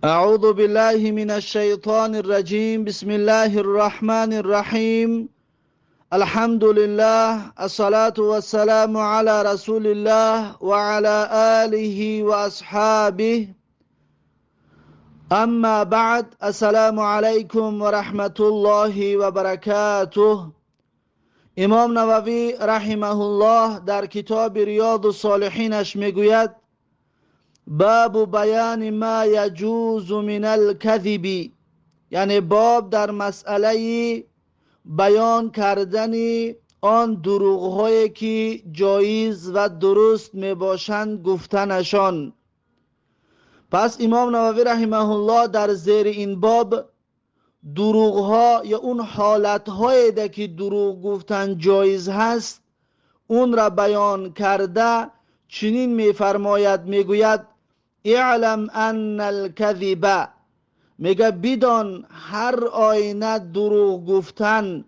أعوذ بالله من الشيطان الرجيم. بسم الله الرحمن الرحيم. الحمد لله، الصلاة والسلام على رسول الله وعلى آله وأصحابه. أما بعد، السلام عليكم ورحمة الله وبركاته. امام نووی رحمه الله در کتاب ریاض الصالحینش میگوید: باب بیان ما یجوز من الکذب، یعنی باب در مسئله بیان کردن آن دروغ‌هایی که جایز و درست می باشند گفتنشان. پس امام نووی رحمه الله در زیر این باب دروغ‌ها یا اون حالت‌هایی ده که دروغ گفتن جایز هست اون را بیان کرده چنین می‌فرماید، میگوید: اعلم ان الكذب، میگه بدان هر آینه دروغ گفتن،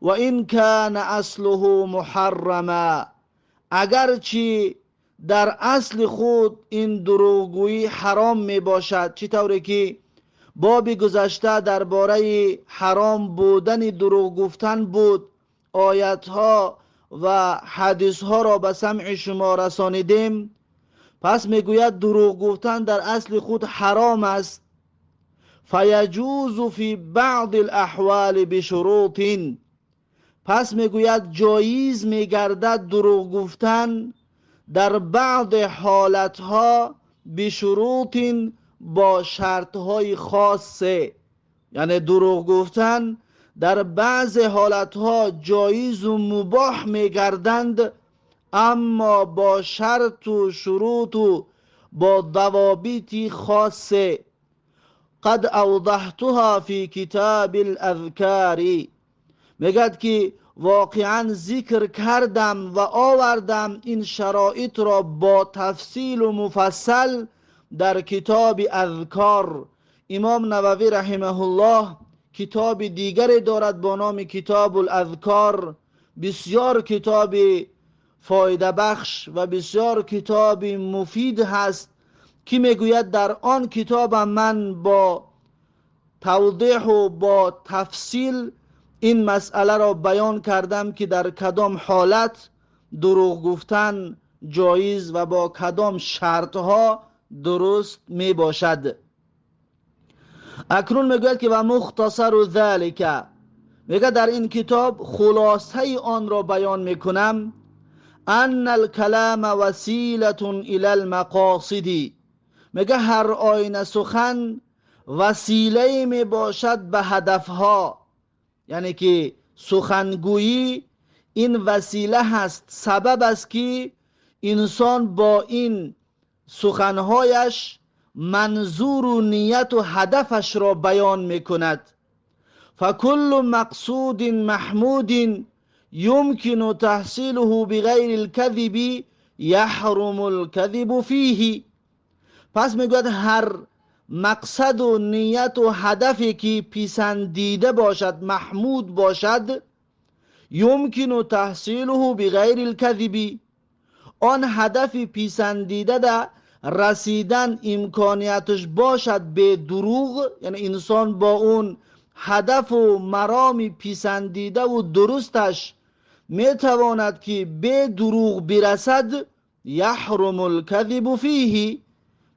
و این کان اصله محرمه، اگرچه در اصل خود این دروغگویی حرام می باشد. چی طوری که بابی گذشته درباره حرام بودن دروغ گفتن بود، آیت ها و حدیث ها را به سمع شما رسانیدیم. پس میگوید دروغ گفتن در اصل خود حرام است. فیجوز فی بعض الاحوال بشروط، پس میگوید جایز میگردد دروغ گفتن در بعض حالتها بشروط، با شرطهای خاصه. یعنی دروغ گفتن در بعض حالتها جایز و مباح میگردند، اما با شرط و شروط و با ضوابط خاصه. قد اوضحتها فی کتاب الاذکار، میگد که واقعا ذکر کردم و آوردم این شرایط را با تفصیل و مفصل در کتاب اذکار. امام نووی رحمه الله کتاب دیگری دارد با نام کتاب الاذکار، بسیار کتاب فایده بخش و بسیار کتاب مفید هست که میگوید در آن کتاب من با توضیح و با تفصیل این مسئله را بیان کردم که در کدام حالت دروغ گفتن جایز و با کدام شرطها درست می باشد. اکنون میگوید که و مختصر ذلك، میگه در این کتاب خلاصه آن را بیان میکنم: ان الکلام وسیله الی المقاصد، میگه هر آینه سخن وسیله می باشد به هدفها. یعنی که سخنگویی این وسیله هست، سبب است که انسان با این سخنهایش منظور و نیت و هدفش را بیان میکند. فکل مقصود محمود یمکن تحصیله بغیر الكذب یحرم الكذب فیه. پس میگوید هر مقصد و نیت و هدفی که پسندیده باشد، محمود باشد، یمکن تحصیله بغیر الكذب، آن هدف پسندیده ده رسیدن امکانیتش باشد به دروغ، یعنی انسان با اون هدف و مرام پسندیده و درستش میتواند که به دروغ برسد، یحرم الكذب فیه،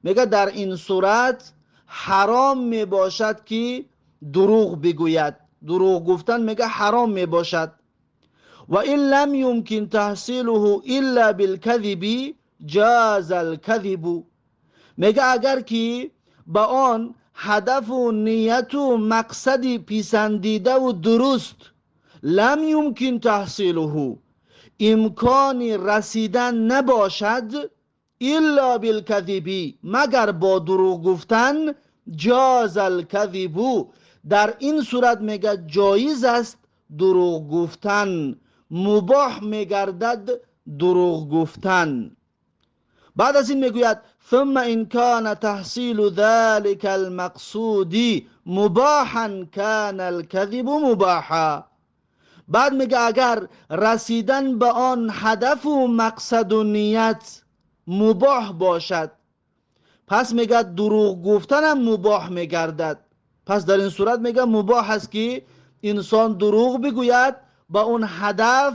میگه در این صورت حرام می باشد که دروغ بگوید. دروغ گفتن میگه حرام می باشد. و این لم یمکن تحصیله الا بالکذب جاز الکذب، میگه اگر که با آن هدف و نیت و مقصد پسندیده و درست لم یمکن تحصیله، امکان رسیدن نباشد، الا بالکذب، مگر با دروغ گفتن، جاز الکذب، در این صورت میگه جایز است دروغ گفتن، مباح میگردد دروغ گفتن. بعد از این میگوید ثم ان کان تحصیل ذلك المقصود مباحا کان الکذب مباحا. بعد میگه اگر رسیدن به آن هدف و مقصد و نیت مباح باشد، پس میگه دروغ گفتن هم مباح میگردد. پس در این صورت میگه مباح است که انسان دروغ بگوید با اون هدف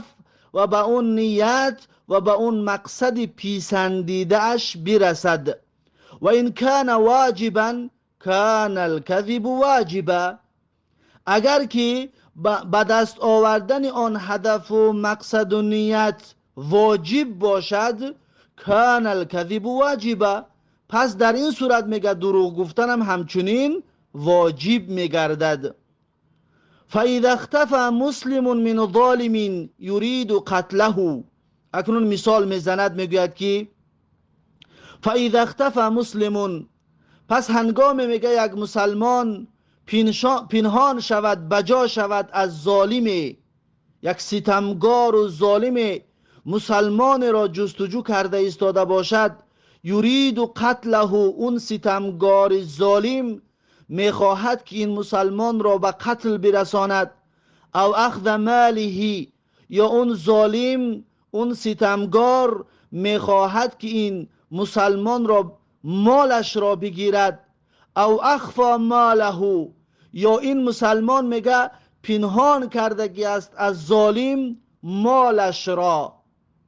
و با اون نیت و با اون مقصد پیسندیده اش برسد. و این کان واجبا کان الکذب واجبا، اگر که به دست آوردن آن هدف و مقصد و نیت واجب باشد، کان الکذب واجبا، پس در این صورت میگه دروغ گفتن هم همچنین واجب میگردد. فاذا اختفى مسلم من ظالم يريد قتله، اکنون مثال میزند میگوید که فاذا اختفى مسلم، پس هنگام میگه یک مسلمان پنهان شود، بجا شود از ظالم، یک ستمگار و ظالم مسلمان را جستجو کرده ایستاده باشد، یرید قتله، اون ستمگار ظالم میخواهد که این مسلمان را به قتل برساند، او اخذ ماله، یا اون ظالم اون ستمگار میخواهد که این مسلمان را مالش را بگیرد، او اخفا ماله، یا این مسلمان میگه پنهان کردگی است از ظالم مالش را،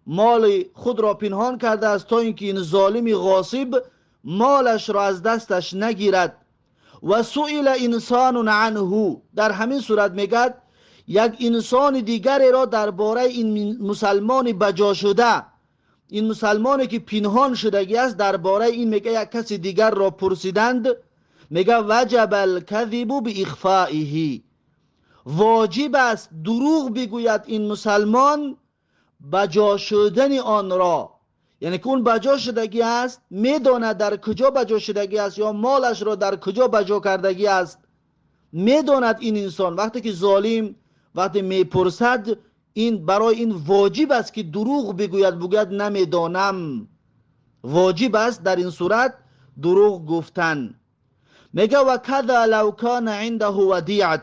مال خود را پنهان کرده است تا اینکه این ظالم غاصب مالش را از دستش نگیرد. و سئل انسان عنه، در همین صورت میگه یک انسان دیگری را درباره این مسلمان بجا شده، این مسلمانی که پنهان شدگی است، درباره این میگه یک کسی دیگر را پرسیدند، میگه وجب الکذب باخفائه، واجب است دروغ بگوید این مسلمان بجا شدن آن را، یعنی که اون بجا شدگی است، میداند در کجا بجا شدگی است یا مالش را در کجا بجا کردگی است، میداند این انسان. وقتی که ظالم وقتی میپرسد، این برای این واجب است که دروغ بگوید نمیدانم، واجب است در این صورت دروغ گفتن. میگه و کذا لو کان عنده ودیعه،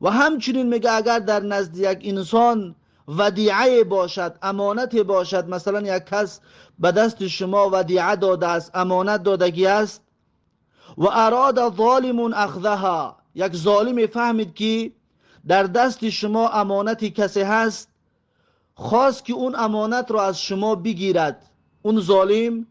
و همچنین میگه اگر در نزد یک انسان ودیعه باشد، امانت باشد، مثلا یک کس به دست شما ودیعه داده است، امانت دادگی است، و اراد ظالم اخذها، یک ظالم فهمید که در دست شما امانتی کسی هست، خواست که اون امانت را از شما بگیرد، اون ظالم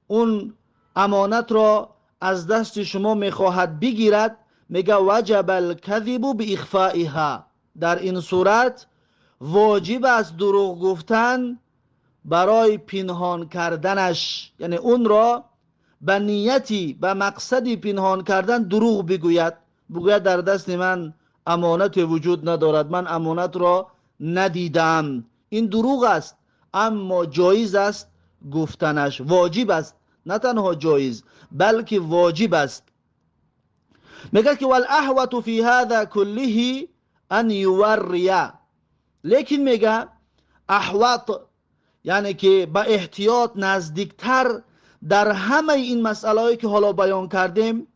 اون امانت را از دست شما میخواهد بگیرد، میگه وجب الکذب باخفائها، در این صورت واجب است دروغ گفتن برای پنهان کردنش، یعنی اون را به نیتی به مقصدی پنهان کردن دروغ بگوید در دست من امانت وجود ندارد، من امانت را ندیدم، این دروغ است، اما جایز است گفتنش، واجب است، نه تنها جایز بلکه واجب است. میگه که والاحوط فی هذا كله ان یوری، لیکن میگه احوط یعنی که با احتیاط نزدیکتر در همه این مسائلی که حالا بیان کردیم،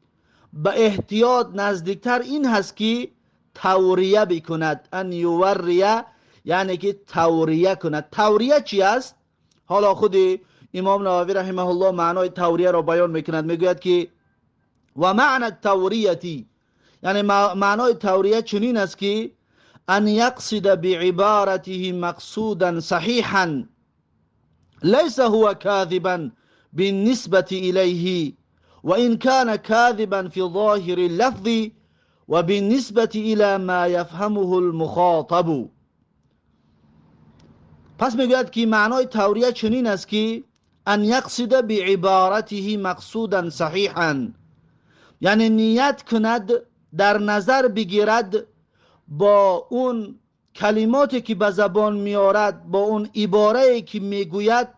با احتیاط نزدیکتر این هست که توریه بکند، ان یوریه یعنی که توریه کند. توریه چی است؟ حالا خود امام نووی رحمه الله معنای توریه را بیان میکند، میگوید که و معنی التوریه، یعنی معنای توریه چنین است که ان یقصد بعبارته مقصودا صحیحا ليس هو كاذبا بالنسبة إليه، وإن كان كاذبا في ظاهر اللفظ وبالنسبة إلى ما يفهمه المخاطب. پس میگوید که معنای توریه چنین است که ان یقصد بعبارته مقصودا صحیحا، یعنی نیت کند، در نظر بگیرد با اون کلماتی که به زبان میارد، با اون عباره‌ای که میگوید،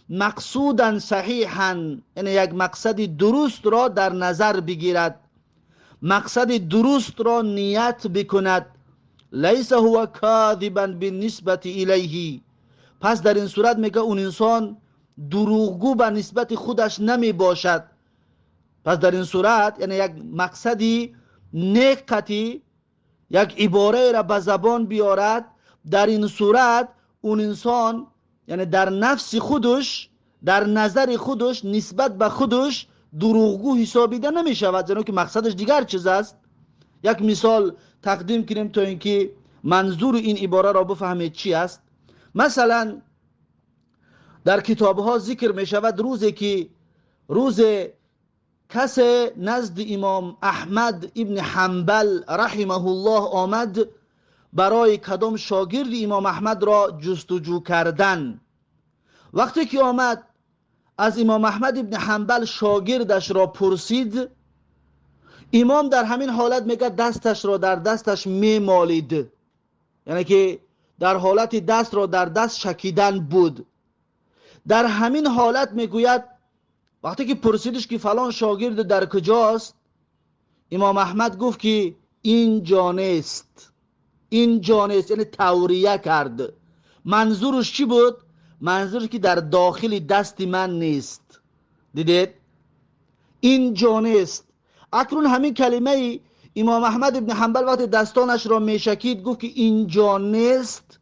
مقصودا صحیحا، یعنی یک مقصد درست را در نظر بگیرد، مقصد درست را نیت بکند، لیس هو کاذبا بالنسبه الیه، پس در این صورت میگه اون انسان دروغگو به نسبت خودش نمی باشد. پس در این صورت یعنی یک مقصدی نیکتی، یک عباره را به زبان بیارد، در این صورت اون انسان یعنی در نفس خودش، در نظر خودش، نسبت به خودش دروغگو حسابیده نمی شود، زیرا که مقصدش دیگر چیز است. یک مثال تقدیم کنیم تا اینکه منظور این عباره را بفهمید چی است. مثلا در کتاب ها ذکر می شود روزی که روز کس نزد امام احمد ابن حنبل رحمه الله آمد برای کدام شاگرد امام احمد را جستجو کردن. وقتی که آمد از امام احمد ابن حنبل شاگردش را پرسید، امام در همین حالت میگه دستش را در دستش میمالید، یعنی که در حالت دست را در دست شکیدن بود. در همین حالت میگوید وقتی که پرسیدش که فلان شاگرد در کجاست، امام احمد گفت که اینجا نیست، اینجا نیست، یعنی توریه کرد. منظورش چی بود؟ منظورش که در داخل دست من نیست. دیدید؟ اینجا نیست. اکنون همین کلمه امام احمد ابن حنبل وقتی دستانش را میشکید گفت که اینجا نیست،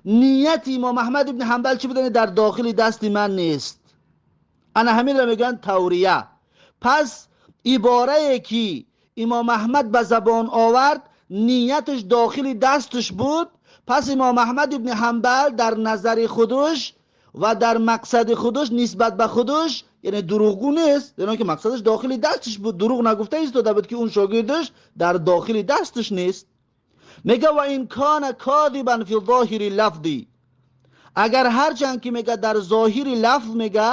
نیت امام احمد ابن حنبل چی بود؟ در داخل دست من نیست. انا همین را میگن توریه. پس عباره که امام احمد به زبان آورد نیتش داخل دستش بود. پس امام احمد ابن حنبل در نظر خودش و در مقصد خودش نسبت به خودش یعنی دروغگو نیست، یعنی که مقصدش داخل دستش بود، دروغ نگفته ایستاده بود که اون شاگردش در داخل دستش نیست. میگه و این کان کاذبا فی ظاهر لفظی، اگر هرچند که میگه در ظاهر لفظ میگه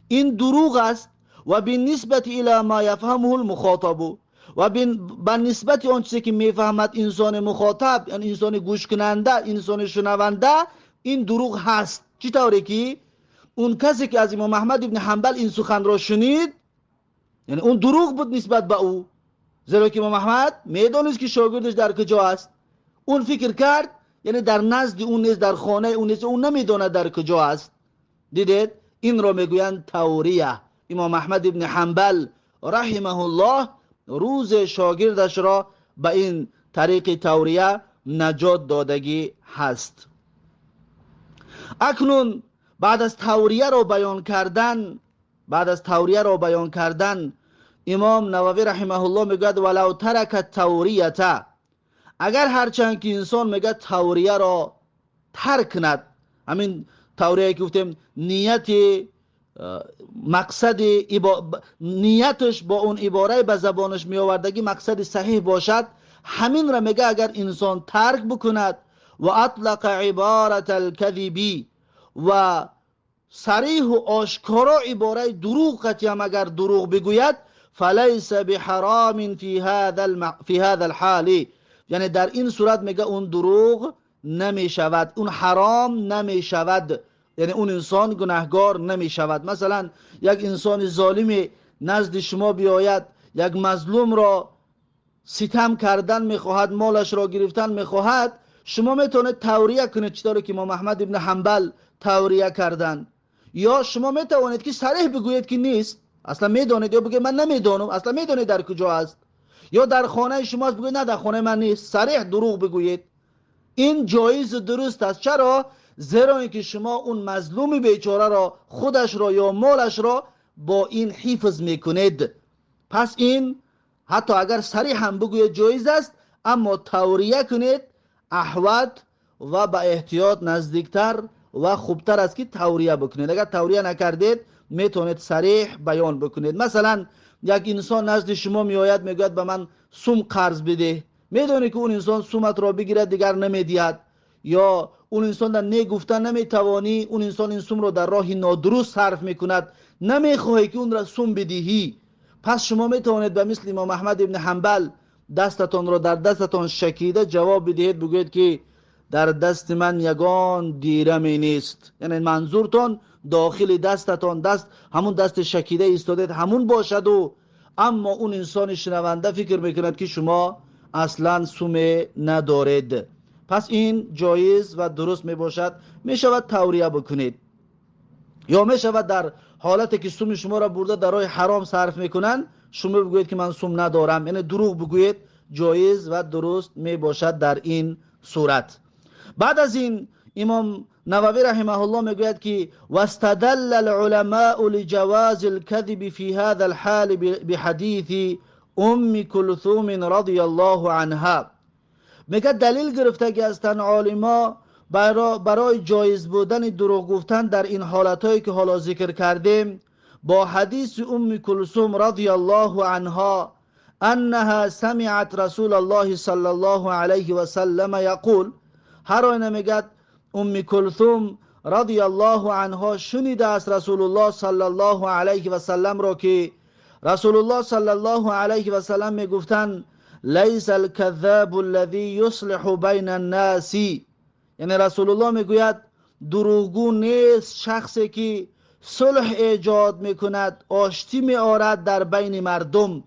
این دروغ است، و بالنسبت الی ما یفهمه المخاطب، و بالنسبت اون چیزی که میفهمد انسان مخاطب، یعنی انسان گوش کننده، انسان شنونده، این دروغ هست. چی طوری که اون کسی که از امام احمد ابن حنبل این سخن را شنید، یعنی اون دروغ بود نسبت به او، زیرا که امام احمد میدانست که شاگردش در کجا است. اون فکر کرد یعنی در نزد اون نیست، در خانه اون نیست، اون نمیدونه در کجا است. دیدید؟ این را میگویند توریه. امام احمد ابن حنبل رحمه الله روز شاگردش را به این طریق توریه نجات دادگی هست. اکنون بعد از توریه را بیان کردن امام نووی رحمه الله میگوید ولو ترک توریته، اگر هرچند که انسان میگه توریه را ترک کند، همین توریه که گفتیم نیت مقصد نیتش با اون عباره به زبانش می آوردگی مقصد صحیح باشد، همین را میگه اگر انسان ترک بکند و اطلق عبارت الکذبی و صریح و آشکارا عباره دروغ قطعی هم اگر دروغ بگوید فلیس بحرام فی هذا الحال، یعنی در این صورت میگه اون دروغ نمی شود، اون حرام نمی شود، یعنی اون انسان گناهگار نمی شود. مثلا یک انسان ظالم نزد شما بیاید، یک مظلوم را ستم کردن میخواهد، مالش را گرفتن میخواهد، شما میتونید توریه کنید چطور که امام احمد ابن حنبل توریه کردن، یا شما میتوانید که صریح بگویید که نیست، اصلا میدونید، یا بگید من نمیدونم، اصلا میدونید در کجا است، یا در خانه شماست بگویید نه در خانه من نیست، صریح دروغ بگویید. این جایز و درست است. چرا؟ زیرا اینکه شما اون مظلوم بیچاره را، خودش را یا مالش را با این حفظ میکنید. پس این حتی اگر صریح هم بگوید جایز است، اما توریه کنید احوط و با احتیاط نزدیکتر و خوبتر است که توریه بکنید. اگر توریه نکردید میتونید صریح بیان بکنید. مثلا یک انسان نزد شما میآید میگوید به من سوم قرض بده، میدونی که اون انسان سومت را بگیرد دیگر نمیدهد، یا اون انسان در نگفتن نمیتوانی، اون انسان این سوم را در راه نادرست صرف میکند، نمیخواهی که اون را سوم بدهی. پس شما میتوانید به مثل امام احمد ابن حنبل دستتان را در دستتان شکیده جواب بدهید، بگویید که در دست من یگان دیرمی نیست، یعنی منظورتان داخل دستتان، دست همون دست شکیده ایستادید همون باشد، و اما اون انسان شنونده فکر میکند که شما اصلا سوم ندارید. پس این جایز و درست میباشد، میشود توریه بکنید. یا میشود در حالتی که سوم شما را برده در راه حرام صرف میکنن، شما بگویید که من سوم ندارم، یعنی دروغ بگویید، جایز و درست میباشد در این صورت. بعد از این امام نووی رحمه الله میگوید که واستدل العلماء لجواز الكذب في هذا الحال بحديث ام كلثوم رضی الله عنها. میگه دلیل گرفته که هستن علما برای جایز بودن دروغ گفتن در این حالتایی که حالا ذکر کردیم با حدیث ام کلثوم رضی الله عنها انها سمعت رسول الله صلی الله علیه و سلم یقول. هر آینه میگه ام کلثوم رضی الله عنها شنیده است رسول الله صلی الله علیه و سلم را که رسول الله صلی الله علیه و سلم میگفتند لیس الكذاب الذي یصلح بین الناس، یعنی رسول الله میگوید دروغگو نیست شخصی که صلح ایجاد میکند، آشتی میآورد در بین مردم.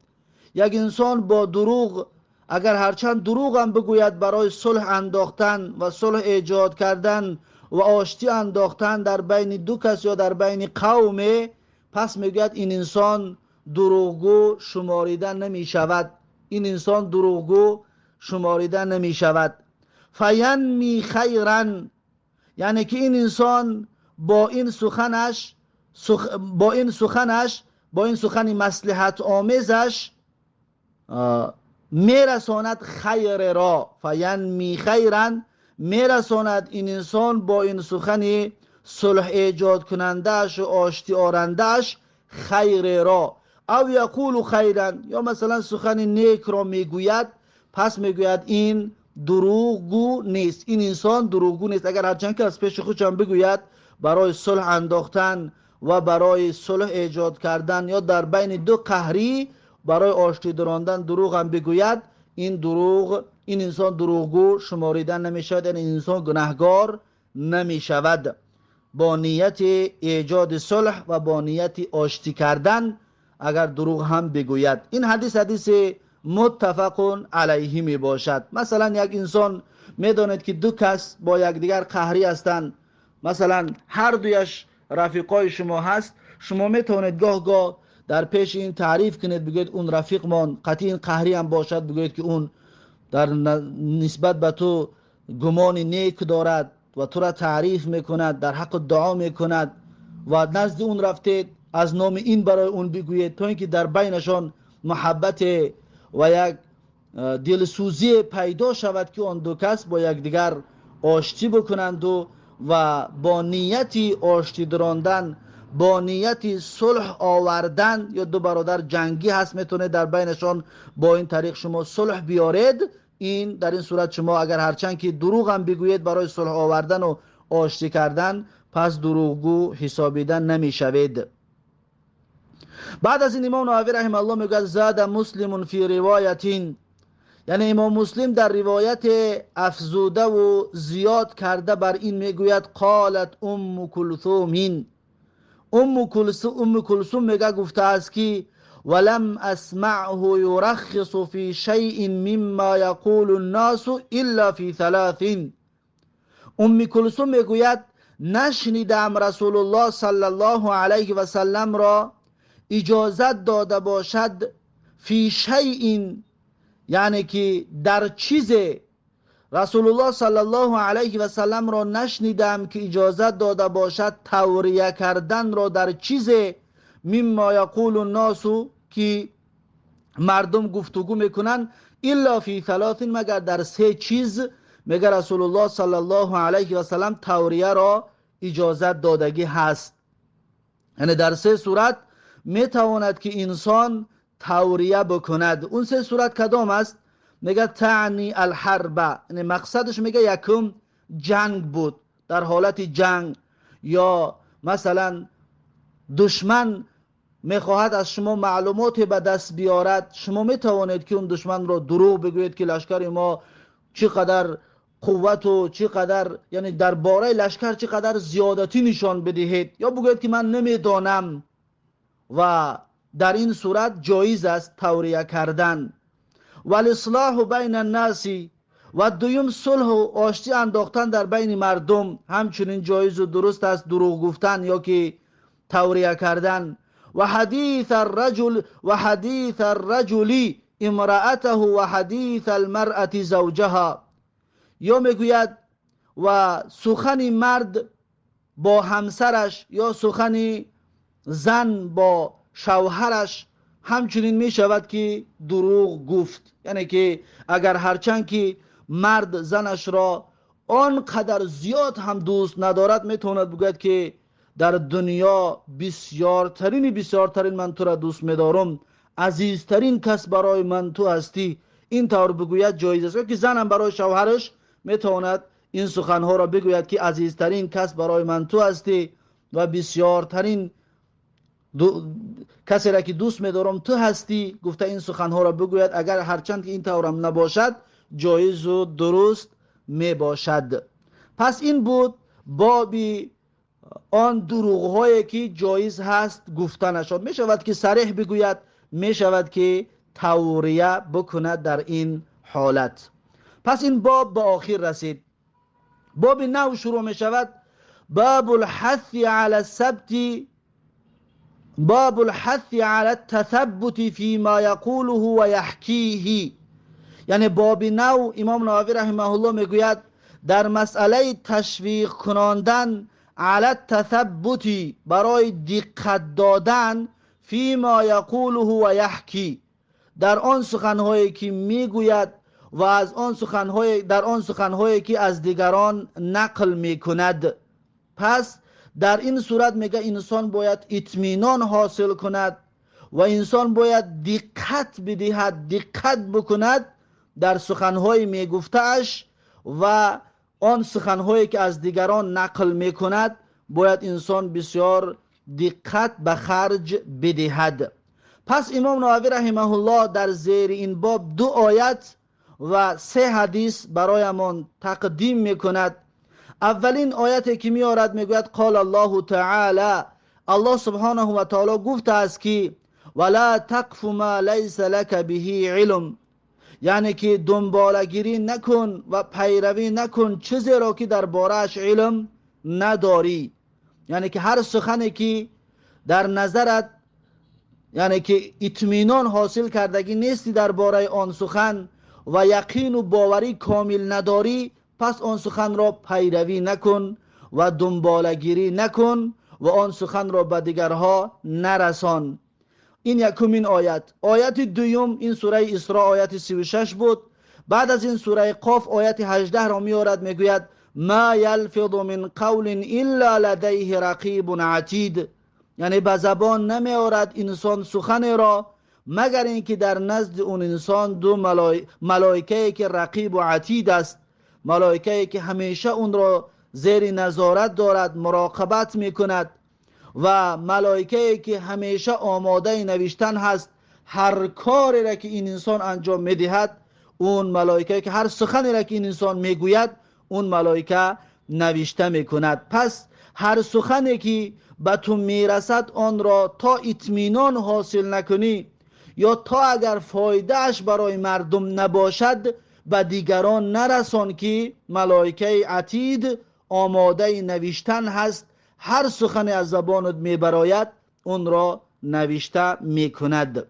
یک انسان با دروغ اگر هرچند دروغ هم بگوید برای صلح انداختن و صلح ایجاد کردن و آشتی انداختن در بین دو کس یا در بین قوم، پس میگوید این انسان دروغگو شماریدن نمی شود، این انسان دروغگو شماریدن نمی شود. فینمی خیرا، یعنی که این انسان با این سخن مصلحت آمیزش میرساند خیر را. فینمی خیرا، میرساند این انسان با این سخن صلح ایجاد کنندهش و آشتی آرندهش خیر را. او یقول خیرا، یا مثلا سخن نیک را میگوید، پس میگوید این دروغگو نیست، این انسان دروغگو نیست. اگر هرچند که از پیش خودش هم بگوید برای صلح انداختن و برای صلح ایجاد کردن یا در بین دو قهری برای آشتی دراندن دروغ هم بگوید، این انسان دروغگو شماریدن نمی شود، یعنی این انسان گناهگار نمی شود. با نیت ایجاد صلح و با نیت آشتی کردن اگر دروغ هم بگوید. این حدیث متفق علیه می باشد. مثلا یک انسان میداند که دو کس با یکدیگر قهری هستند، مثلا هر دویش رفیقای شما هست، شما میتونید گاه در پیش این تعریف کنید، بگوید اون رفیق من قطعی این قهری هم باشد، بگوید که اون در نسبت به تو گمان نیک دارد و تو را تعریف میکند، در حق دعا میکند و نزد اون رفتید از نام این برای اون بگوید، تا اینکه در بینشان محبت و یک دلسوزی پیدا شود که آن دو کس با یکدیگر آشتی بکنند و با نیتی آشتی دراندن، با نیتی صلح آوردن، یا دو برادر جنگی هست میتونه در بینشان با این طریق شما صلح بیارید، این در این صورت شما اگر هرچند که دروغ هم بگویید برای صلح آوردن و آشتی کردن، پس دروغگو حسابیدن نمیشوید. بعد از این امام نووی رحمه الله میگه زاد مسلم فی روایتین، یعنی امام مسلم در روایت افزوده و زیاد کرده بر این میگوید قالت ام کلثوم میگه گفته است که ولم اسمعه یرخص فی شیء مما یقول الناس الا فی ثلاث. ام کلثوم میگوید نشنیدم رسول الله صلی الله علیه و سلم را اجازت داده باشد فی شیء، یعنی که در چیز رسول الله صلی الله علیه و سلم را نشنیدم که اجازت داده باشد توریه کردن را در چیز مما یقول الناس که مردم گفتگو میکنن، الا فی ثلاث، مگر در سه چیز مگر رسول الله صلی الله علیه و سلم توریه را اجازت دادگی هست. یعنی در سه صورت میتواند که انسان توریه بکند. اون سه صورت کدام است؟ میگه تعنی الحرب، یعنی مقصدش میگه یکم جنگ بود، در حالت جنگ، یا مثلا دشمن میخواهد از شما معلومات به دست بیارد، شما میتوانید که اون دشمن را دروغ بگویید که لشکر ما چقدر قوت و چقدر، یعنی درباره لشکر چقدر زیادتی نشان بدهید، یا بگویید که من نمیدانم، و در این صورت جایز است توریه کردن. والاصلاح بین الناس، و دویم صلح و آشتی انداختن در بین مردم همچنین جایز و درست است، دروغ گفتن یا که توریه کردن. و حدیث الرجل امرأته و حدیث المرأة زوجها، یا میگوید و سخن مرد با همسرش یا سخن زن با شوهرش همچنین می شود که دروغ گفت. یعنی که اگر هرچند که مرد زنش را آنقدر زیاد هم دوست ندارد، میتواند بگوید که در دنیا بسیارترین من تو را دوست میدارم، عزیزترین کس برای من تو هستی. این طور بگوید جایز است که زن هم برای شوهرش میتواند این سخنها را بگوید که عزیزترین کس برای من تو هستی و بسیارترین کسی را که دوست میدارم تو هستی. گفته این سخنها را بگوید، اگر هرچند که این طورم نباشد جایز و درست می باشد. پس این بود بابی آن دروغ هایی که جایز هست گفتنشان. می شود که صریح بگوید، می شود که توریه بکند در این حالت. پس این باب به آخر رسید. باب نو شروع می شود. باب الحث على الثبت، باب الحث على التثبت فيما يقوله و يحكيه. یعنی باب نو امام نووی رحمه الله میگوید در مسئله تشویق کناندن علی التثبت، برای دقت دادن فيما يقوله و يحكي، در آن سخنهایی که میگوید و از آن سخنهای در آن سخنهایی که از دیگران نقل میکند. پس در این صورت میگه انسان باید اطمینان حاصل کند و انسان باید دقت بدهد، دقت بکند در سخنهای میگفتهش و آن سخنهایی که از دیگران نقل میکند باید انسان بسیار دقت به خرج بدهد. پس امام نووی رحمه الله در زیر این باب 2 آیت و 3 حدیث برایمان تقدیم میکند. اولین آیتی که میارد میگوید قال الله تعالی، الله سبحانه و تعالی گفته است که ولا تقف ما لیس لك به علم، یعنی که دنبالگیری نکن و پیروی نکن چیزی را که در بارهش علم نداری. یعنی که هر سخنی که در نظرت یعنی که اطمینان حاصل کردگی نیستی در باره آن سخن و یقین و باوری کامل نداری، پس آن سخن را پیروی نکن و دنبالگیری نکن و آن سخن را به دیگرها نرسان. این یکمین آیت. آیت دوم این سوره اسراء آیت 36 بود. بعد از این سوره قاف آیت 18 را میارد میگوید ما یلفظ من قول الا لدیه رقیب عتید، یعنی به زبان نمیارد انسان سخن را مگر اینکه در نزد اون انسان 2 ملائکه که رقیب و عتید است، ملائکه که همیشه اون را زیر نظارت دارد، مراقبت میکند و ملائکه که همیشه آماده نوشتن هست هر کاری را که این انسان انجام میدهد. اون ملائکه که هر سخنی را که این انسان میگوید اون ملائکه نوشته میکند. پس هر سخنی که به تو میرسد آن را تا اطمینان حاصل نکنی یا تا اگر فایده اش برای مردم نباشد به دیگران نرسان که ملائکه عتید آماده نوشتن هست، هر سخن از زبانت میبراید اون را نوشته میکند.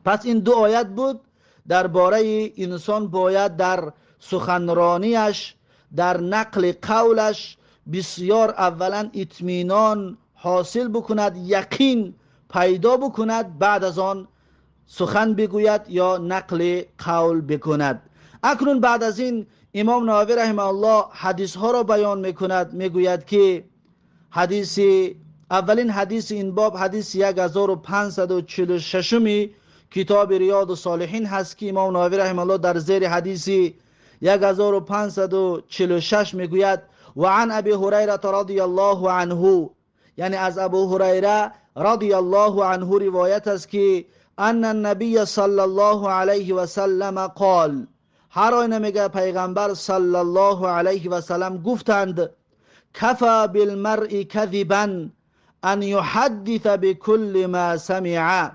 پس این 2 آیت بود درباره انسان باید در سخنرانیش، در نقل قولش بسیار اولا اطمینان حاصل بکند، یقین پیدا بکند، بعد از آن سخن بگوید یا نقل قول بکند. اکنون بعد از این امام نووی رحمه الله حدیث ها را بیان میکند. میگوید که اولین حدیث این باب حدیث 1546 کتاب ریاض الصالحین هست که امام نووی رحمه الله در زیر حدیث 1546 میگوید و عن ابی هریره رضی الله عنه، یعنی از ابو هریره رضی الله عنه روایت است که ان النبی صلی الله علیه و سلم قال، هر آینه میگه پیغمبر صلی الله علیه و سلم گفتند کفا بالمرء کذبا ان یحدث بكل ما سمع،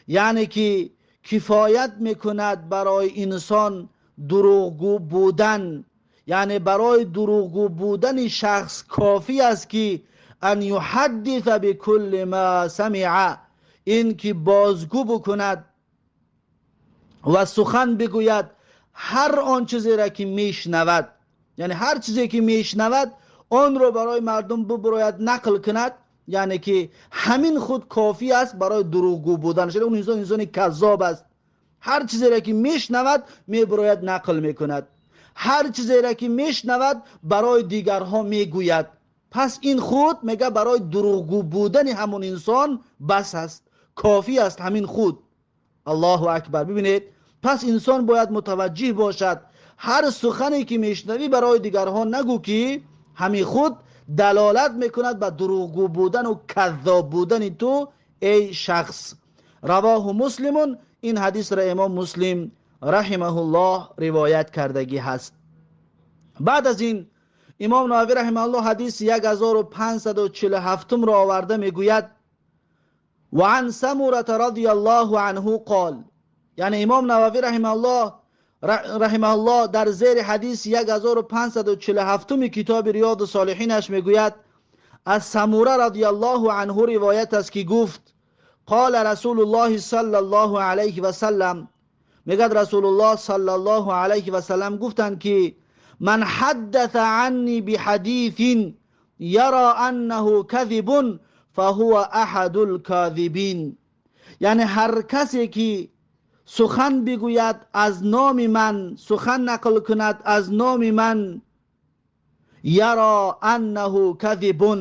یعنی که کفایت میکند برای انسان دروغگو بودن، یعنی برای دروغگو بودن شخص کافی است که ان یحدث بكل ما سمع، این که بازگو بکند و سخن بگوید هر آن چیزی را که میشنود. یعنی هر چیزی که میشنود آن رو برای مردم ببراید نقل کند، یعنی که همین خود کافی است برای دروغگو بودن. اون انسان کذاب است. هر چیزی را که میشنود میبراید نقل میکند، هر چیزی را که میشنود برای دیگرها میگوید. پس این خود میگه برای دروغگو بودن همون انسان بس است، کافی است همین خود. الله اکبر. ببینید، پس انسان باید متوجه باشد هر سخنی که میشنوی برای دیگرها نگو که همین خود دلالت میکند به دروغگو بودن و کذاب بودن تو ای شخص. رواه مسلمون، این حدیث را امام مسلم رحمه الله روایت کردگی هست. بعد از این امام نووی رحمه الله حدیث 1547 را آورده میگوید و عن سمره رضی الله عنه قال، یعنی امام نووی رحمه الله در زیر حدیث 1547 کتاب ریاض الصالحینش میگوید از سمره رضی الله عنه روایت است که گفت قال رسول الله صلی الله علیه و سلم، میگد رسول الله صلی الله علیه و سلم گفتند که من حدث عنی بحدیث یرا انه کذب فهو احد الكاذبین، یعنی هر کسی که سخن بگوید از نام من، سخن نقل کند از نام من، یرا انه کذب،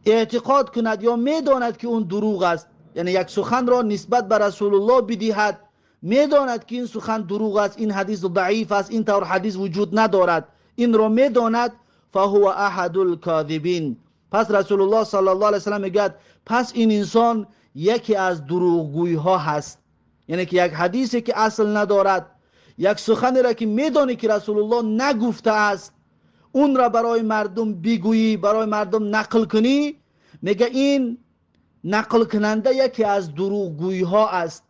اعتقاد کند یا میداند که اون دروغ است، یعنی یک سخن را نسبت به رسول الله بدهد، میداند که این سخن دروغ است، این حدیث ضعیف است، این طور حدیث وجود ندارد، این را میداند، فهو احد الكاذبین. پس رسول الله صلی الله علیه و سلم میگه پس این انسان یکی از دروغگوی ها هست. یعنی که یک حدیثی که اصل ندارد، یک سخنی را که میدانی که رسول الله نگفته است، اون را برای مردم بگویی، برای مردم نقل کنی، میگه این نقل کننده یکی از دروغگوی ها است،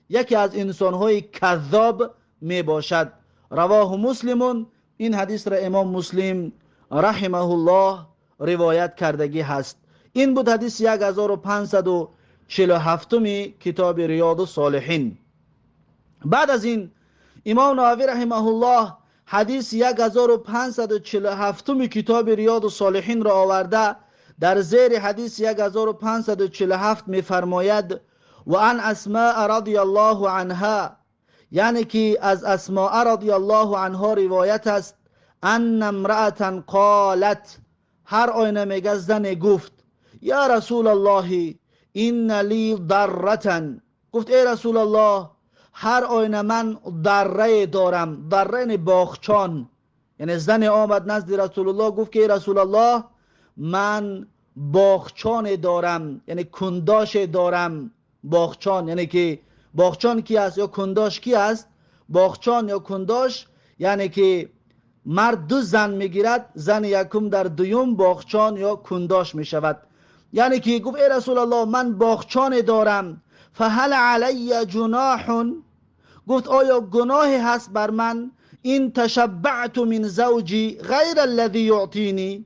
یکی از انسان های کذاب می باشد. رواه مسلمون، این حدیث را امام مسلم رحمه الله روایت کردگی هست. این بود حدیث 1547 کتاب ریاض الصالحین. بعد از این امام نووی رحمه الله حدیث 1547 کتاب ریاض الصالحین را آورده در زیر حدیث 1547 می فرماید و عن اسماء رضی الله عنها، یعنی که از اسماء رضی الله عنها روایت است ان امرأة قالت، هر آینه میگه زن گفت یا رسول الله این لی ضرة، گفت ای رسول الله هر آینه من دره دارم، دره یعنی باغچان. یعنی زن آمد نزد رسول الله گفت که ای رسول الله من باغچان دارم، یعنی کنداش دارم. باغچان یعنی که باغچان کی است یا کنداش کی است؟ باغچان یا کنداش یعنی که مرد دو زن میگیرد، زن یکم در دوم باغچان یا کنداش میشود. یعنی که گفت ای رسول الله من باغچان دارم، فهل علی جناح، گفت آیا گناهی هست بر من این تشبعت من زوجی غیر الذی یعطینی،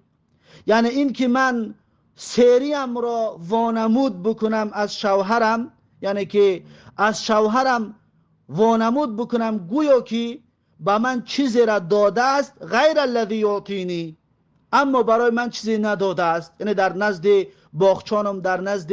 یعنی این که من سیریم را وانمود بکنم از شوهرم، یعنی که از شوهرم وانمود بکنم گویا که با من چیزی را داده است غیر الذی یعطینی، اما برای من چیزی نداده است. یعنی در نزد باغچانم، در نزد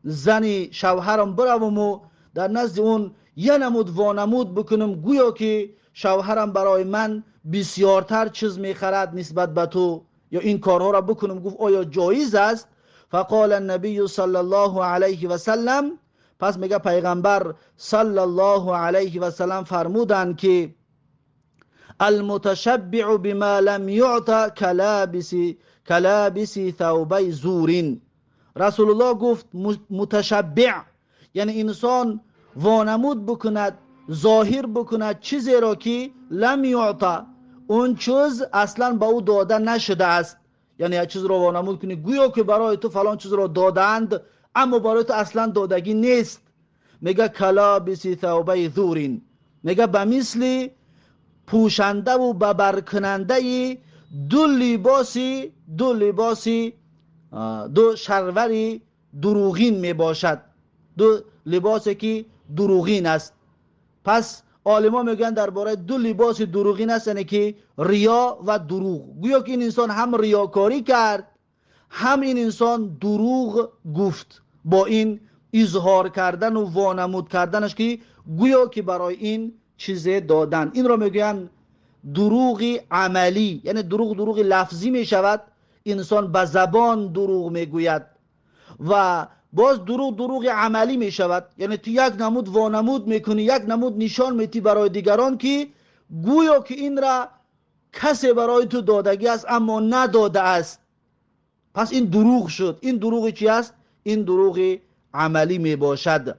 زنی شوهرم بروم و در نزد اون یه نمود وانمود بکنم گویا که شوهرم برای من بسیارتر چیز میخرد نسبت به تو، یا این کارها را بکنم. گفت آیا جایز است؟ فقال النبی صلی الله علیه و سلم، پس میگه پیغمبر صلی الله علیه و سلم فرمودند که المتشبع بما لم یعطى کلابس ثوبی زورین. رسول الله گفت متشبع یعنی انسان وانمود بکند، ظاهر بکند چیزی را که لم یعطى، اون چیز اصلا به او داده نشده است. یعنی یک چیز را وانمود کنی گویا که برای تو فلان چیز را دادند اما برای تو اصلا دادگی نیست. میگه کلابس ثوبی زورین، میگه به مثل پوشنده و ببرکننده دو شروری دروغین می باشد، دو لباسی که دروغین است. پس عالما میگن درباره دو لباس دروغین هستن که ریا و دروغ. گویا که این انسان هم ریاکاری کرد، هم این انسان دروغ گفت با این اظهار کردن و وانمود کردنش که گویا که برای این چیز دادن. این را میگن دروغ عملی، یعنی دروغ لفظی می شود، انسان به زبان دروغ میگوید، و باز دروغ عملی می شود، یعنی تو یک نمود وانمود میکنی، یک نمود نشان میتی برای دیگران که گویا که این را کسی برای تو دادگی است اما نداده است. پس این دروغ شد. این دروغ چی است؟ این دروغ عملی می باشد.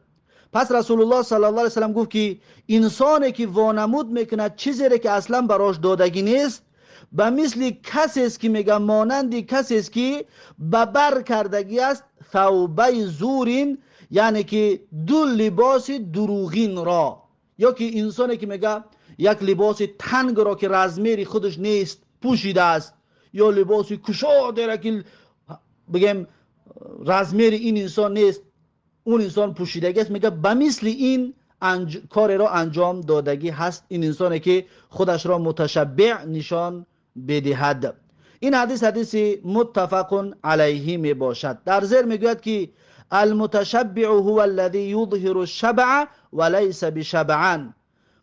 پس رسول الله صلی الله علیه وسلم گفت که انسانی که وانمود میکند چیزی که اصلا براش دادگی نیست، به مثل کسی است که میگه مانندی کسی است که به بر کردگی است ثوبه زورین، یعنی که دو لباس دروغین را، یا که انسانی که میگه یک لباس تنگ را که رزمیری خودش نیست پوشیده است، یا لباس کشاده را که بگم رزمیر این انسان نیست اون انسان پوشیدگی است، میگه به مثل این کار را انجام دادگی هست این انسانی که خودش را متشبع نشان بدهد. این حدیث متفق علیه می باشد. در زیر میگوید که المتشبع هو الذي یظهر الشبع وليس بشبعان.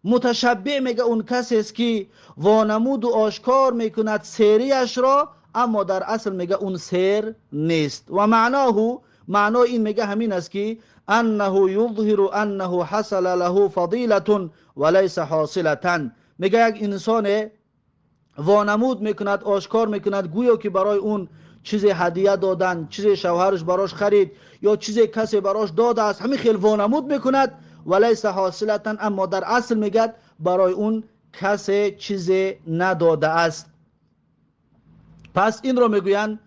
متشبع میگه اون کسی است که وانمود و آشکار میکند سیریش را، اما در اصل میگه اون سیر نیست. و معنای این میگه همین است که انه یظهر انه حصل له فضیلة وليس حاصلة. میگه یک انسان وانمود میکند، آشکار میکند گویا که برای اون چیز هدیه دادن، چیز شوهرش براش خرید یا چیز کسی براش داده است، همین خیلی وانمود میکند وليس حاصلة، اما در اصل میگه برای اون کسی چیز نداده است. پس این رو میگوین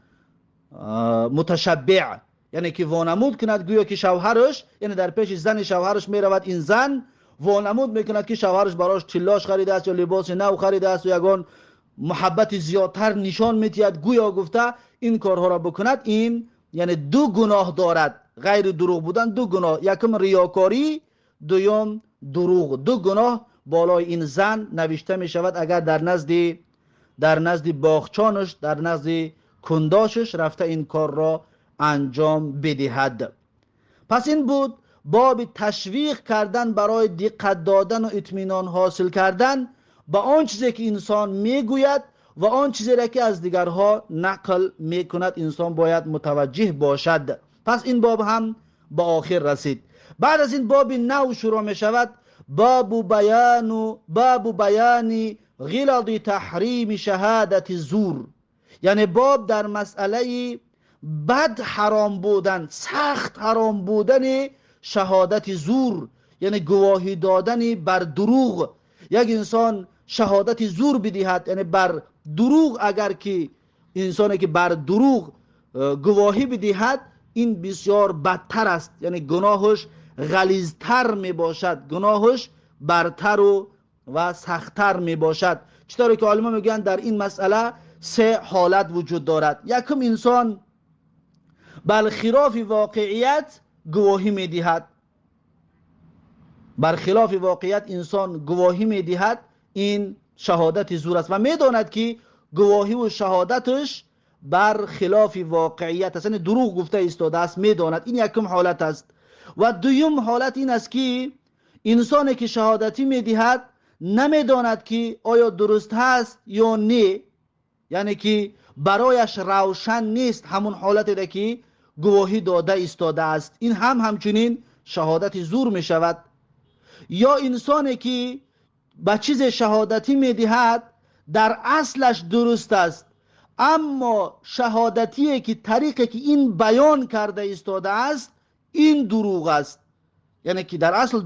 متشبع، یعنی که وانمود کند گویا که شوهرش، یعنی در پیش زن شوهرش میرود، این زن وانمود میکند که شوهرش براش چلاش خریده است یا لباس نو خریده است و یگان محبت زیادتر نشان میتید گویا گفته این کارها را بکند. این یعنی دو گناه دارد، غیر دروغ بودن دو گناه، یکم ریاکاری، دوم دروغ. دو گناه بالای این زن نوشته میشود اگر در نزد باغچانش، در نزد کنداشش رفته این کار را انجام بدهد. پس این بود باب تشویق کردن برای دقت دادن و اطمینان حاصل کردن با آن چیزی که انسان میگوید و آن چیزی را که از دیگرها نقل میکند بیاید باید متوجه باشد. پس این باب هم به آخر رسید. بعد از این باب نو شروع می شود، باب بیان غلظ تحریم شهادت زور، یعنی باب در مسئله بد حرام بودن، سخت حرام بودن شهادت زور، یعنی گواهی دادن بر دروغ. یک انسان شهادت زور بدهد، یعنی بر دروغ، اگر که انسانی که بر دروغ گواهی بدهد این بسیار بدتر است، یعنی گناهش غلیظتر می باشد، گناهش برتر و سختتر می باشد. چطوری که علما میگن در این مسئله سه حالت وجود دارد. یکم انسان برخلاف واقعیت گواهی میدهد، برخلاف واقعیت انسان گواهی میدهد، این شهادت زور است و میداند که گواهی و شهادتش برخلاف واقعیت است، یعنی دروغ گفته ایستاده است، میداند. این یکم حالت است. و دوم حالت این است که انسانی که شهادتی میدهد نمیداند که آیا درست هست یا نه، یعنی که برایش روشن نیست همون حالتی که گواهی داده ایستاده است، این همچنین شهادت زور می شود. یا انسانی که به چیز شهادتی میدهد در اصلش درست است، اما شهادتی که طریقی که این بیان کرده ایستاده است این دروغ است، یعنی که در اصل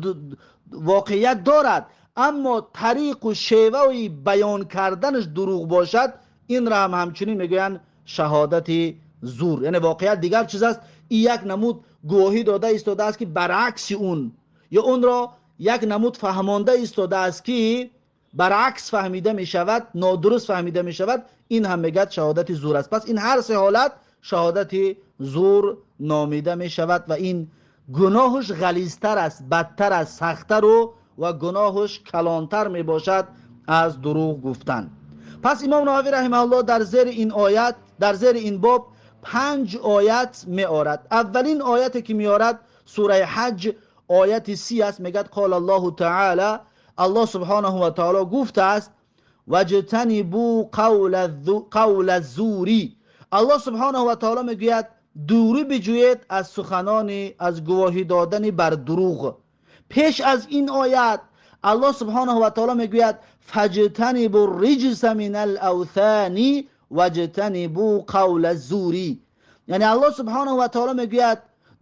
واقعیت دارد اما طریق و شیوه بیان کردنش دروغ باشد، این را همچنین میگویند شهادت زور، یعنی واقعیت دیگر چیز است، این یک نمود گواهی داده ایستاده است که برعکس اون، یا اون را یک نمود فهمانده ایستاده است که برعکس فهمیده می شود، نادرست فهمیده می شود، این هم میگد شهادت زور است. پس این هر سه حالت شهادت زور نامیده می شود و این گناهش غلیظتر است، بدتر است، سختتر و و گناهش کلانتر می باشد از دروغ گفتن. پس امام نووی رحمه الله در زیر این آیت، در زیر این باب 5 آیت می آورد. اولین آیتی که می آورد سوره حج آیت 30 است. میگد قال الله تعالی، الله سبحانه و تعالی گفته است وجتنبوا قول الزوری. الله سبحانه و تعالی میگوید دوری بجوید از سخنان، از گواهی دادن بر دروغ. پیش از این آیت الله سبحانه و تعالی میگوید فجتنبوا الرجس من الاوثان وجتنبوا قول الزوری. یعنی الله سبحانه و تعالی میگوید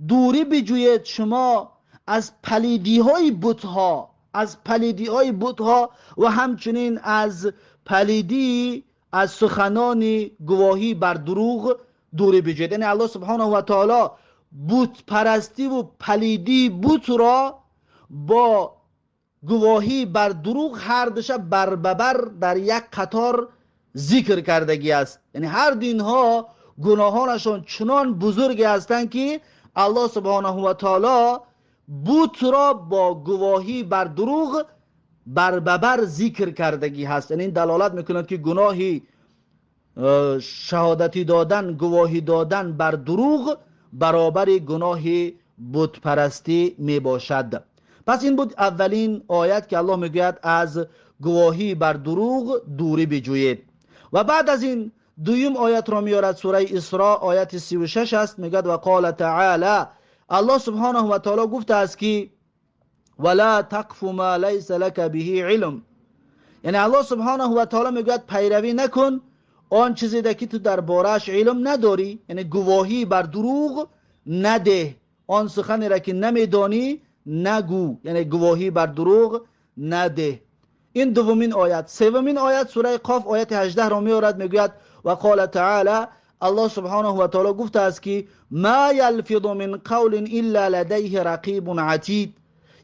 دوری بجوید شما از پلیدی های بتها، از پلیدی های بتها و همچنین از پلیدی از سخنان گواهی بر دروغ دوری بجوید. یعنی الله سبحانه و تعالی بت پرستی و پلیدی بت را با گواهی بر دروغ هر دوشه برببر در یک قطار ذکر کردگی است. یعنی هر دینها گناهانشان چنان بزرگی هستند که الله سبحانه و تعالی بت را با گواهی بر دروغ برببر ذکر کردگی هست. یعنی این دلالت میکند که گناهی شهادتی دادن، گواهی دادن بر دروغ برابر گناه بت پرستی می باشد. پس این بود اولین آیت که الله میگوید از گواهی بر دروغ دوری بجویید. و بعد از این دویم آیت را میارد سوره اسراء آیت 36 است. میگد و قال تعالی، الله سبحانه و تعالی گفته است که ولا تقف ما ليس لك به علم. یعنی الله سبحانه و تعالی میگوید پیروی نکن آن چیزی که تو در بارش علم نداری. یعنی گواهی بر دروغ نده، آن سخنی را که نمیدانی نگو، یعنی گواهی بر دروغ نده. این دومین آیت. سومین آیت سوره قاف آیت 18 را میارد، میگوید و قال تعالی، الله سبحانه و تعالی گفته است که ما یلفظ من قول الا لدیه رقیب عتید.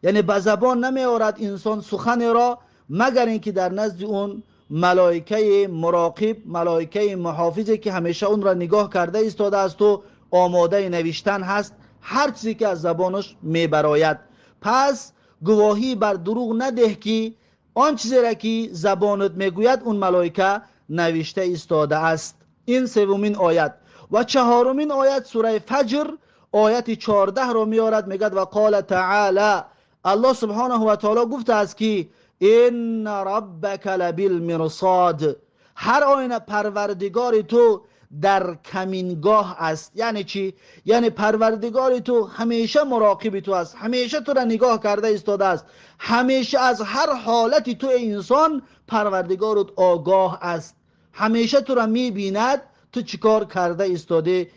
یعنی به زبان نمی آورد انسان سخن را مگر اینکه در نزد اون ملائکه مراقب، ملائکه محافظی که همیشه اون را نگاه کرده ایستاده است و آماده نوشتن هست هر چیزی که از زبانش می براید. پس گواهی بر دروغ نده که آن چیزی را که زبانت میگوید اون ملائکه نوشته ایستاده است. این سومین آیت. و چهارمین آیت سوره فجر آیت 14 را میارد، میگد و قال تعالی، الله سبحانه و تعالی گفته است که ان ربک لبالمرصاد. هر آینه پروردگار تو در کمینگاه است. یعنی چی؟ یعنی پروردگار تو همیشه مراقب تو است، همیشه تو را نگاه کرده ایستاده است، همیشه از هر حالتی تو انسان پروردگارت آگاه است، همیشه تو را میبیند تو چیکار کرده ایستاده،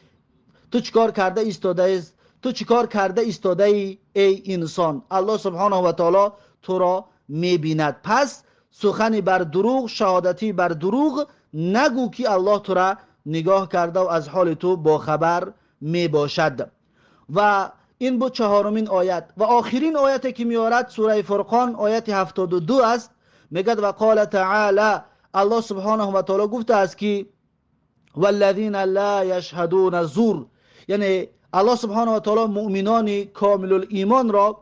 تو چیکار کرده ایستاده است، تو چیکار کرده ایستاده ای انسان. الله سبحانه و تعالی تو را میبیند. پس سخنی بر دروغ، شهادتی بر دروغ نگو که الله تو را نگاه کرده و از حال تو با خبر می باشد. و این بود چهارمین آیت. و آخرین آیتی که میارد سوره فرقان آیت 72 است. میگد و قال تعالی، الله سبحانه و تعالی گفته است که والذین لا یشهدون الزور. یعنی الله سبحانه و تعالی مؤمنان کامل الایمان را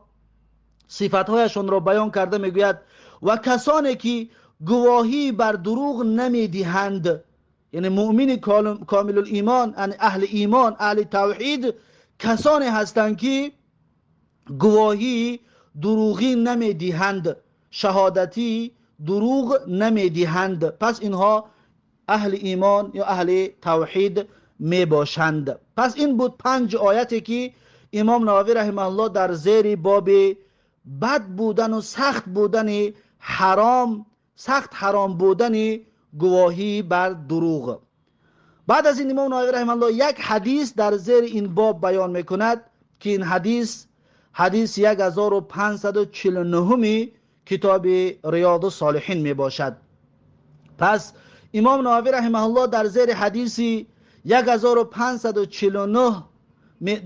صفاتهایشون را بیان کرده، میگوید و کسانی که گواهی بر دروغ نمیدهند. یعنی مؤمن کامل الایمان، یعنی اهل ایمان، اهل توحید کسانی هستند که گواهی دروغی نمیدهند، شهادتی دروغ نمیدهند. پس اینها اهل ایمان یا اهل توحید می باشند. پس این بود 5 آیتی که امام نووی رحمه الله در زیر باب بد بودن و سخت بودن حرام، سخت حرام بودن گواهی بر دروغ. بعد از این امام نووی رحمه الله یک حدیث در زیر این باب بیان میکند که این حدیث 1549 کتاب ریاض الصالحین می باشد. پس امام نووی رحمه الله در زیر حدیث 1549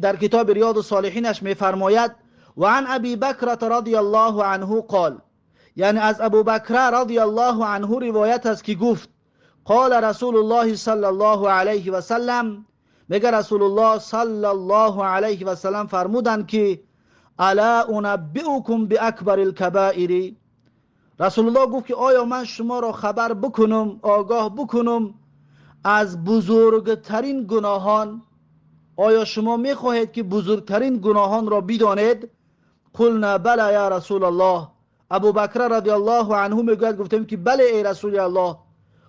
در کتاب ریاض الصالحینش می فرماید و عن ابی بکر رضی الله عنه قال، یعنی از ابو بکر رضی الله عنه روایت است که گفت قال رسول الله صلی الله علیه و سلم، میگه رسول الله صلی الله علیه و سلم فرمودند که الا انبئکم باکبر الکبائر. رسول الله گفت که آیا من شما را خبر بکنم، آگاه بکنم از بزرگترین گناهان؟ آیا شما میخواهید که بزرگترین گناهان را بدانید؟ قلنا بله یا رسول الله. ابو بکر رضی الله عنه میگوید گفتم که بله ای رسول الله،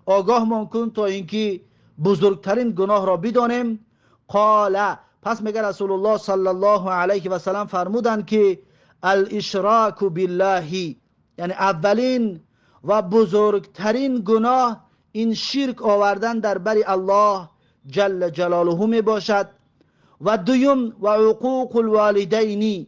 آگاه من کن تا اینکه بزرگترین گناه را بدانیم. قال، پس میگه رسول الله صلی الله علیه و سلم فرمودند که الاشراک بالله، یعنی اولین و بزرگترین گناه این شرک آوردن در بر الله جل جلاله می باشد. و دویم و عقوق الوالدین،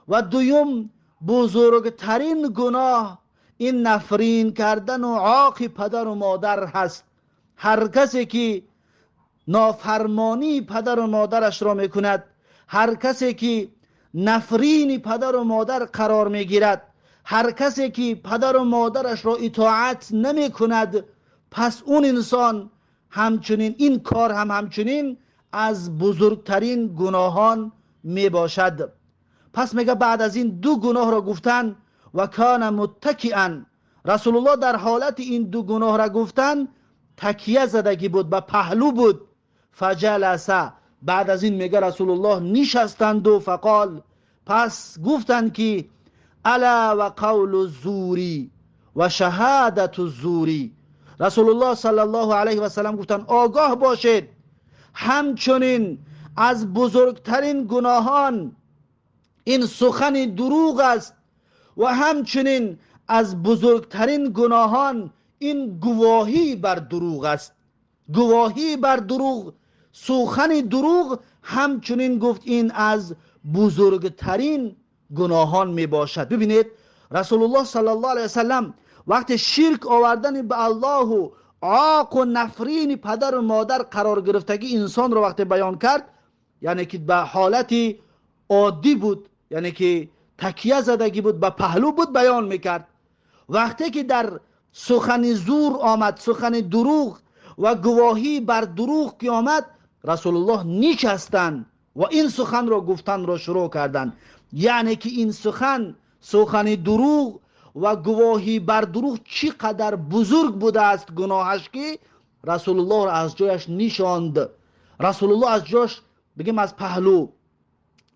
و دویم بزرگترین گناه این نفرین کردن و عاق پدر و مادر هست. هر کسی که نافرمانی پدر و مادرش را میکند، هر کسی که نفرین پدر و مادر قرار میگیرد، هر کسی که پدر و مادرش را اطاعت نمی کند، پس اون انسان همچنین این کار هم همچنین از بزرگترین گناهان می باشد. پس میگه بعد از این دو گناه را گفتن و کان متکئا، رسول الله در حالت این دو گناه را گفتن تکیه زدگی بود، به پهلو بود. فجلس، بعد از این میگه رسول الله نشستند و فقال، پس گفتند که الا و قول الزوری و شهادت الزوری. رسول الله صلی الله علیه و سلم گفتند آگاه باشید، همچنین از بزرگترین گناهان این سخن دروغ است و همچنین از بزرگترین گناهان این گواهی بر دروغ است. گواهی بر دروغ، سخن دروغ، همچنین گفت این از بزرگترین گناهان می باشد. ببینید رسول الله صلی الله علیه وسلم وقت شرک آوردن به الله و عاق و نفرین پدر و مادر قرار گرفتگی انسان رو وقت بیان کرد، یعنی که به حالتی عادی بود، یعنی که تکیه زدگی بود، به پهلو بود بیان میکرد. وقتی که در سخن زور آمد، سخن دروغ و گواهی بر دروغ که آمد، رسول الله نشستند و این سخن را گفتن را شروع کردند. یعنی که این سخن دروغ و گواهی بر دروغ چقدر بزرگ بوده است گناهش که رسول الله را از جایش نشاند. رسول الله از جایش بگیم از پهلو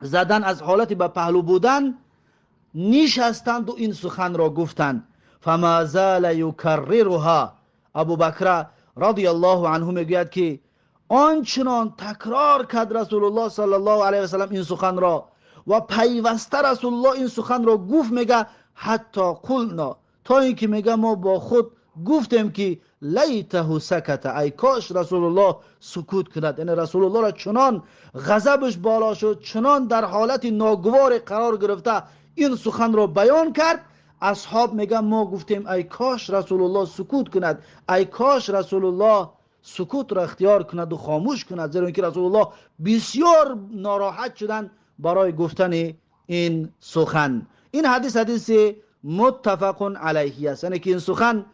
زدن، از حالتی به پهلو بودن نشستند و این سخن را گفتند. فما زال یکررها، ابو بکر رضی الله عنه میگوید که آنچنان تکرار کرد رسول الله صلی الله علیه و سلم این سخن را و پیوسته رسول الله این سخن را گفت، میگه حتی قلنا، تا اینکه میگه ما با خود گفتیم که لیته سکت، ای کاش رسول الله سکوت کند. یعنی رسول الله را چنان غضبش بالا شد، چنان در حالت ناگوار قرار گرفته این سخن را بیان کرد. اصحاب میگن ما گفتیم ای کاش رسول الله سکوت کند، ای کاش رسول الله سکوت را اختیار کند و خاموش کند، زیرا اینکه رسول الله بسیار ناراحت شدن برای گفتن این سخن. این حدیث متفق علیه است، یعنی که این سخن،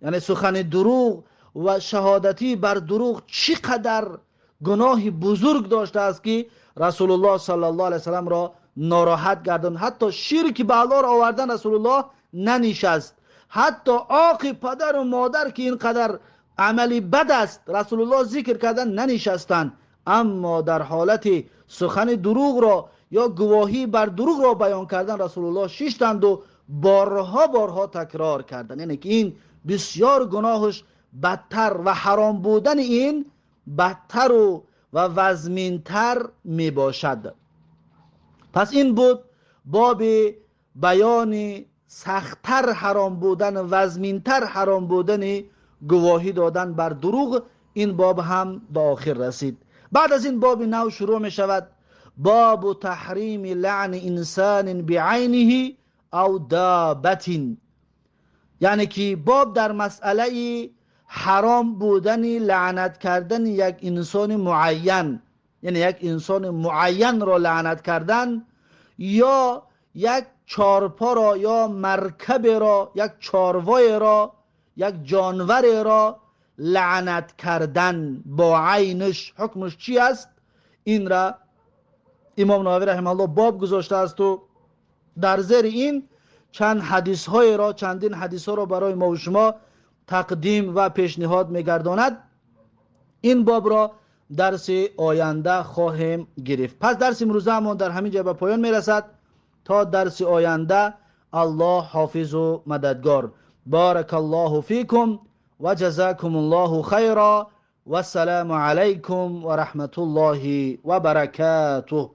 یعنی سخن دروغ و شهادتی بر دروغ چقدر گناه بزرگ داشته است که رسول الله صلی الله علیه وسلم را ناراحت گردان. حتی شرک به الله را آوردن رسول الله ننشست، حتی عاق پدر و مادر که اینقدر عملی بد است رسول الله ذکر کردن ننشستند، اما در حالت سخن دروغ را یا گواهی بر دروغ را بیان کردن رسول الله شیشتند و بارها تکرار کردن. یعنی که این بسیار گناهش بدتر و حرام بودن این بدتر و وزمینتر می باشد. پس این بود باب بیان سختتر حرام بودن، وزمینتر حرام بودن گواهی دادن بر دروغ. این باب هم به آخر رسید. بعد از این باب نو شروع می شود، باب تحریم لعن انسان بعینه او دابت، یعنی که باب در مسئله حرام بودن لعنت کردن یک انسان معین، یعنی یک انسان معین را لعنت کردن، یا یک چارپا را یا مرکب را، یک چاروای را، یک جانور را لعنت کردن با عینش حکمش چی است؟ این را امام نووی رحمه الله باب گذاشته است و در زیر این چندین حدیث ها را برای ما و شما تقدیم و پیشنهاد میگرداند. این باب را درس آینده خواهیم گرفت. پس درس امروزه ما در همین جا به پایان میرسد. تا درس آینده، الله حافظ و مددگار. بارک الله فیکم و جزاکم الله خیرا و السلام علیکم و رحمت الله و برکاته.